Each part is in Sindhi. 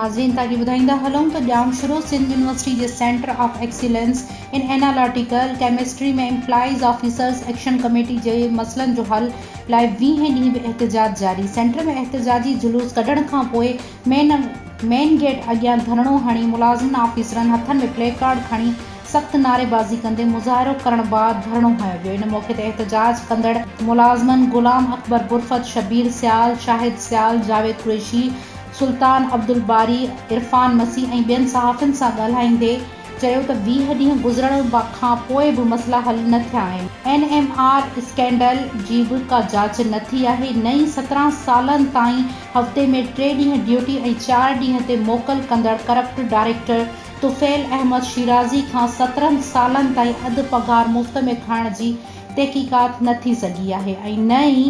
नाज़रीन ताकि ॿुधाईंदा हलूं त ॼामशूरो सिंध यूनिवर्सिटी जे centre of excellence in analytical chemistry में ايمپلائيز آفيسرس ايڪشن ڪميٽي जे مسئلن جو حل لاءِ 20 ڏينهن بہ احتجاج جاري. سينٽر ۾ احتجاجي جلوس کڻڻ کان پوءِ مين گيٽ اگيان ڌرڻو هڻي ملازمن آفيسرن هٿن ۾ پلي ڪارڊ کڻي سخت نعري بازي ڪندي مظاھرو ڪرڻ بعد ڌرڻو هنيو ويو. ان موقعي تي احتجاج ڪندڙ ملازمن غلام، اکبر، برفت، شبیر سيال، شاهد سيال، جاويد قريشي، سلطان عبدالباري، عرفان مسيح ۽ ٻين صحافين سان ڳالهائيندي چيو ته 20 ڏينهن گذرڻ کان پوءِ به مسئلا حل نه ٿيا آهن. NMR اسڪينڊل جي به کا جاچ نه ٿي آهي. نئين 17 سالن تائين هفتي ۾ 3 ڏينهن ڊيوٽي ۽ 4 ڏينهن تي موڪل ڪندڙ ڪرپٽ ڊائريڪٽر طفيل احمد شيرازي کان 17 سالن تائين اڌ پگهار مفت ۾ کڻڻ جي تحقيقات نه ٿي سگهي آهي ۽ نه ئي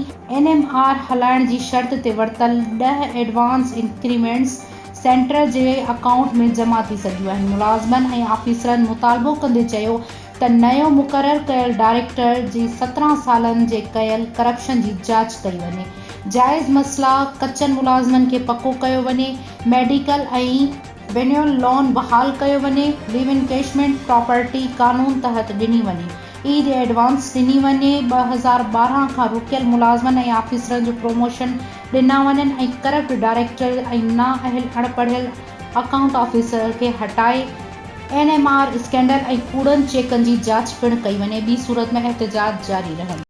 NMR هلائڻ جي شرط تي ورتل 10 ايڊوانس انڪريمينٽس سينٽر جي اڪائونٽ ۾ جمع ٿي سگهيون آهن. ملازمن ۽ آفيسرن مطالبو ڪندي چيو ته نيو مقرر ڪيل ڊائريڪٽر جي 17 سالن جي ڪيل ڪرپشن جي جاچ ڪئي وڃي. جائز مسئلا ڪچن ملازمن کي پڪو ڪيو وڃي. ميڊيڪل ۽ بينيول لون بحال ڪيو وڃي. ليو انڪيشمينٽ پراپرٽي قانون تحت ڏني وڃي. عيد ايڊوانس ڏني وڃي. 2012 کان رڪيل ملازمن ۽ آفيسرن جو پروموشن ڏنا وڃن ۽ ڪرپٽ ڊائريڪٽر ۽ نااهل اڻپڙهيل اڪائونٽ آفيسر کي هٽائي NMR اسڪينڊل ۽ ڪوڙن چيڪن جي جاچ پڻ ڪئي وڃي. ٻي صورت ۾ احتجاج جاري رهندو.